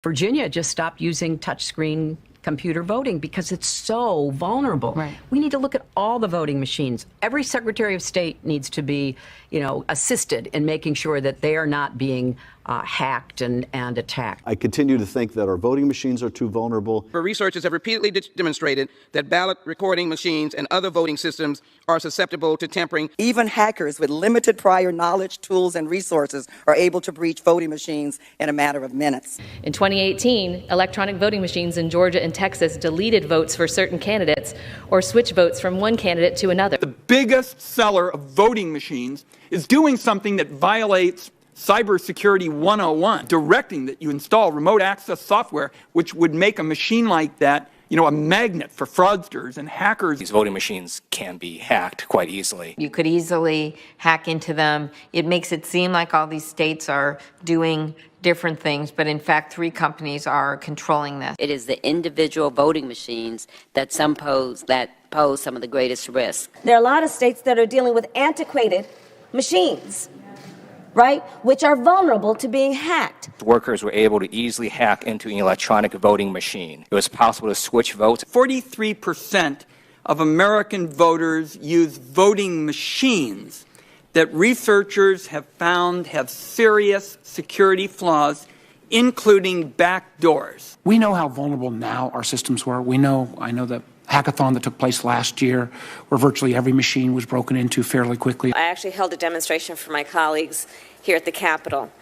Virginia just stopped using touchscreen computer voting because it's so vulnerable. Right. We need to look at all the voting machines. Every Secretary of State needs to be, assisted in making sure that they are not being hacked and attacked. I continue to think that our voting machines are too vulnerable. Researchers have repeatedly demonstrated that ballot recording machines and other voting systems are susceptible to tampering. Even hackers with limited prior knowledge, tools, and resources are able to breach voting machines in a matter of minutes. In 2018, electronic voting machines in Georgia and Texas deleted votes for certain candidates or switched votes from one candidate to another. The biggest seller of voting machines is doing something that violates CYBERSECURITY 101, directing that you install remote access software, which would make a machine like that, a magnet for fraudsters and hackers. These voting machines can be hacked quite easily. You could easily hack into them. It makes it seem like all these states are doing different things, but in fact, 3 companies are controlling this. It is the individual voting machines that pose some of the greatest risk. There are a lot of states that are dealing with antiquated machines, right, which are vulnerable to being hacked. Workers were able to easily hack into an electronic voting machine. It was possible to switch votes. 43% of American voters use voting machines that researchers have found have serious security flaws, including backdoors. We know how vulnerable now our systems were. I know the hackathon that took place last year, where virtually every machine was broken into fairly quickly. I actually held a demonstration for my colleagues here at the Capitol,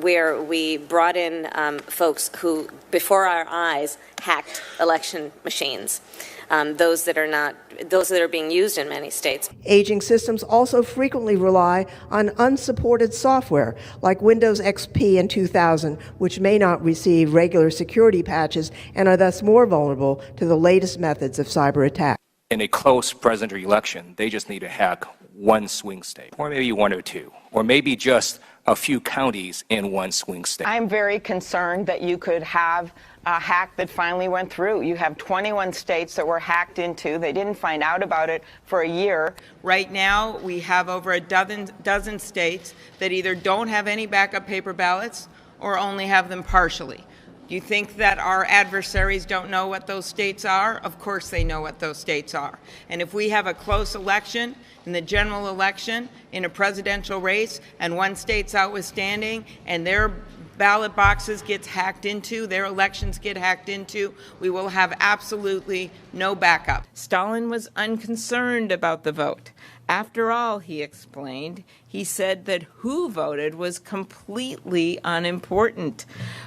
where we brought in folks who, before our eyes, hacked election machines. Those that are being used in many states. Aging systems also frequently rely on unsupported software like Windows XP and 2000, which may not receive regular security patches and are thus more vulnerable to the latest methods of cyber attack. In a close presidential election, they just need to hack one swing state, or maybe 1 or 2, or maybe just a few counties in one swing state. I'm very concerned that you could have a hack that finally went through. You have 21 states that were hacked into. They didn't find out about it for a year. Right now, we have over a dozen states that either don't have any backup paper ballots or only have them partially. Do you think that our adversaries don't know what those states are? Of course they know what those states are. And if we have a close election, in the general election, in a presidential race, and one state's outstanding, and their ballot boxes gets hacked into, their elections get hacked into, we will have absolutely no backup. Stalin was unconcerned about the vote. After all, he explained, he said that who voted was completely unimportant.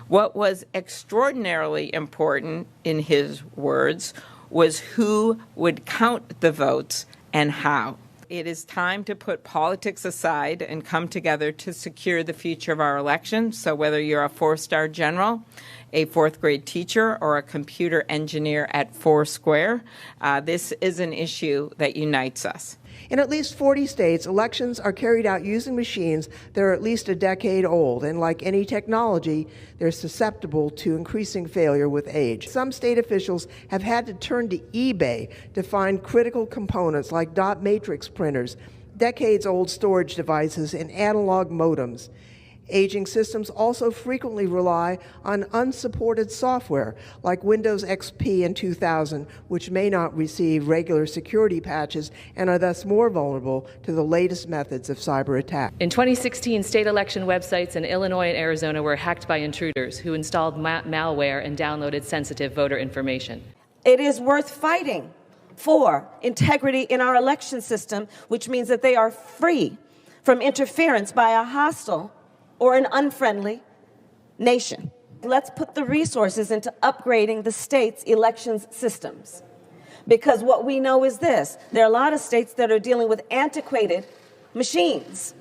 What was extraordinarily important, in his words, was who would count the votes and how. It is time to put politics aside and come together to secure the future of our election. So whether you're a 4-star general, a 4th grade teacher, or a computer engineer at Foursquare, this is an issue that unites us. In at least 40 states, elections are carried out using machines that are at least a decade old, and like any technology, they're susceptible to increasing failure with age. Some state officials have had to turn to eBay to find critical components like dot matrix printers, decades-old storage devices, and analog modems. Aging systems also frequently rely on unsupported software like Windows XP and 2000, which may not receive regular security patches and are thus more vulnerable to the latest methods of cyber attack. In 2016, state election websites in Illinois and Arizona were hacked by intruders who installed malware and downloaded sensitive voter information. It is worth fighting for integrity in our election system, which means that they are free from interference by a hostile or an unfriendly nation. Let's put the resources into upgrading the state's elections systems. Because what we know is this, there are a lot of states that are dealing with antiquated machines,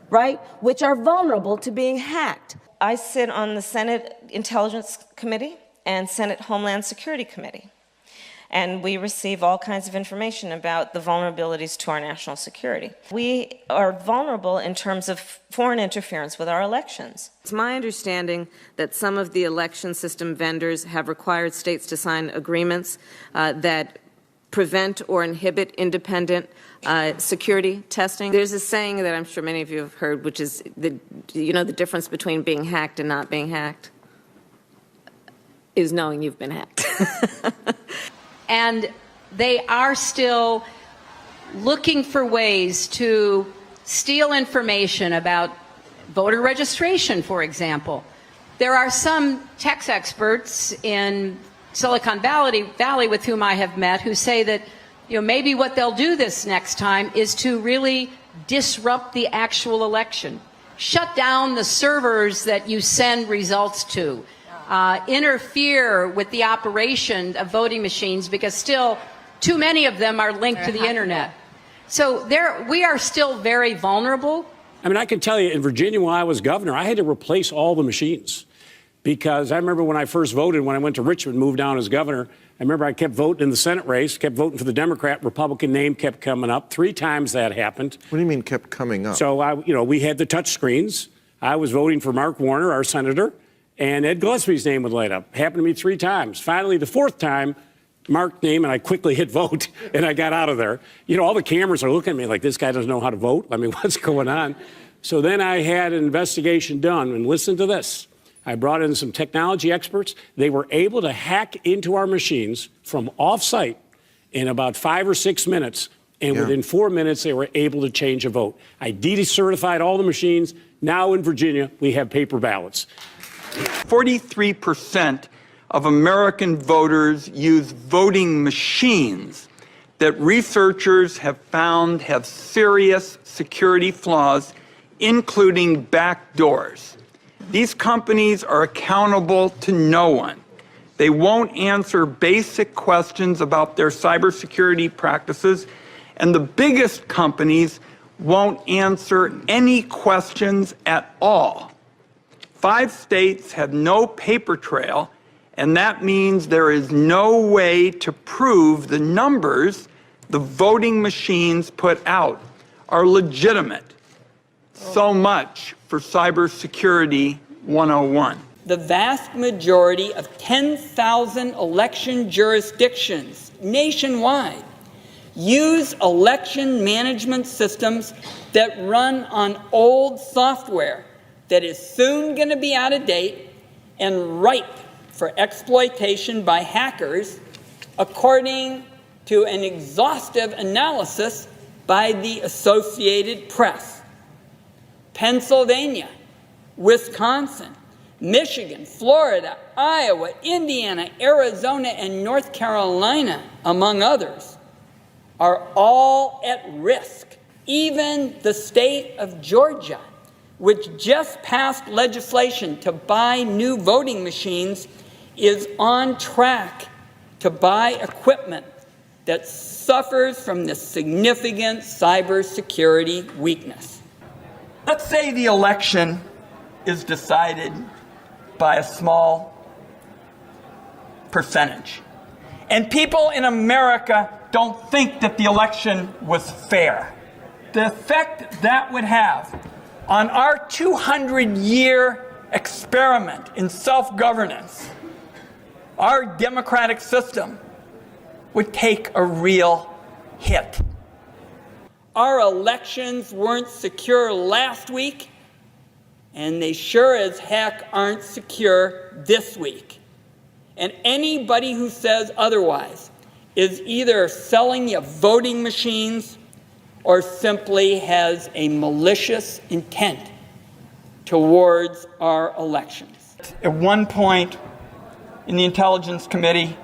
right, which are vulnerable to being hacked. I sit on the Senate Intelligence Committee and Senate Homeland Security Committee. And we receive all kinds of information about the vulnerabilities to our national security. We are vulnerable in terms of foreign interference with our elections. It's my understanding that some of the election system vendors have required states to sign agreements that prevent or inhibit independent security testing. There's a saying that I'm sure many of you have heard, which is the difference between being hacked and not being hacked. is knowing you've been hacked. And they are still looking for ways to steal information about voter registration, for example. There are some tax experts in Silicon Valley with whom I have met who say that, maybe what they'll do this next time is to really disrupt the actual election, shut down the servers that you send results to, interfere with the operation of voting machines, because still too many of them are linked to the internet. So we are still very vulnerable. I mean, I can tell you, in Virginia, when I was governor, I had to replace all the machines. Because I remember when I first voted, when I went to Richmond, moved down as governor, I remember I kept voting in the Senate race, kept voting for the Democrat, Republican name kept coming up. 3 times that happened. What do you mean kept coming up? So, we had the touch screens. I was voting for Mark Warner, our senator, and Ed Gillespie's name would light up. Happened to me 3 times. Finally, the 4th time, Mark's name, and I quickly hit vote, and I got out of there. All the cameras are looking at me like, this guy doesn't know how to vote. I mean, what's going on? So then I had an investigation done, and listen to this. I brought in some technology experts. They were able to hack into our machines from off-site in about 5 or 6 minutes, and within 4 minutes, they were able to change a vote. I decertified all the machines. Now in Virginia, we have paper ballots. 43% of American voters use voting machines that researchers have found have serious security flaws, including backdoors. These companies are accountable to no one. They won't answer basic questions about their cybersecurity practices, and the biggest companies won't answer any questions at all. 5 states have no paper trail, and that means there is no way to prove the numbers the voting machines put out are legitimate. So much for Cybersecurity 101. The vast majority of 10,000 election jurisdictions nationwide use election management systems that run on old software that is soon going to be out of date and ripe for exploitation by hackers, according to an exhaustive analysis by the Associated Press. Pennsylvania, Wisconsin, Michigan, Florida, Iowa, Indiana, Arizona, and North Carolina, among others, are all at risk. Even the state of Georgia, which just passed legislation to buy new voting machines, is on track to buy equipment that suffers from this significant cybersecurity weakness. Let's say the election is decided by a small percentage, and people in America don't think that the election was fair. The effect that would have on our 200-year experiment in self-governance, our democratic system would take a real hit. Our elections weren't secure last week, and they sure as heck aren't secure this week. And anybody who says otherwise is either selling you voting machines or simply has a malicious intent towards our elections. At one point in the Intelligence Committee,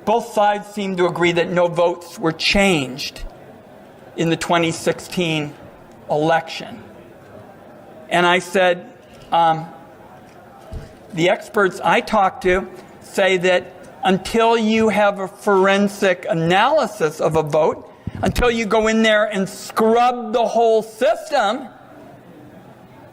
both sides seemed to agree that no votes were changed in the 2016 election. And I said, the experts I talked to say that until you have a forensic analysis of a vote, until you go in there and scrub the whole system,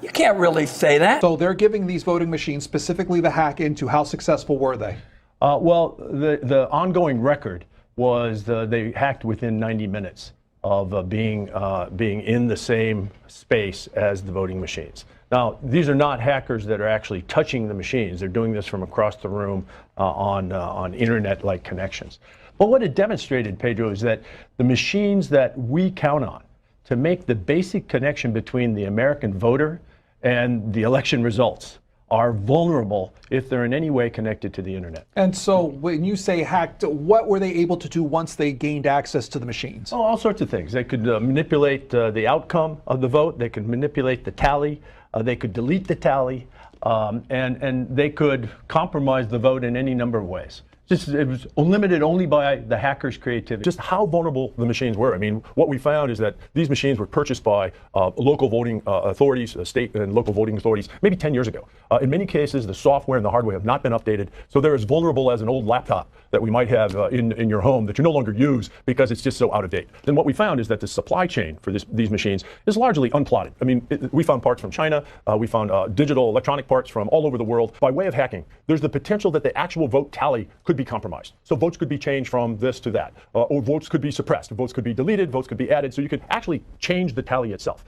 you can't really say that. So they're giving these voting machines specifically the hack into. How successful were they? Well, the ongoing record was they hacked within 90 minutes of being in the same space as the voting machines. Now, these are not hackers that are actually touching the machines. They're doing this from across the room on internet-like connections. But what it demonstrated, Pedro, is that the machines that we count on to make the basic connection between the American voter and the election results are vulnerable if they're in any way connected to the internet. And so when you say hacked, what were they able to do once they gained access to the machines? Oh, all sorts of things. They could manipulate the outcome of the vote. They could manipulate the tally. They could delete the tally. And they could compromise the vote in any number of ways. It was limited only by the hackers' creativity. Just how vulnerable the machines were. I mean, what we found is that these machines were purchased by local voting authorities, state and local voting authorities, maybe 10 years ago. In many cases, the software and the hardware have not been updated, so they're as vulnerable as an old laptop that we might have in your home that you no longer use because it's just so out of date. Then what we found is that the supply chain for these machines is largely unplotted. I mean, we found parts from China, we found digital electronic parts from all over the world. By way of hacking, there's the potential that the actual vote tally could be compromised. So votes could be changed from this to that, or votes could be suppressed, votes could be deleted, votes could be added, so you could actually change the tally itself.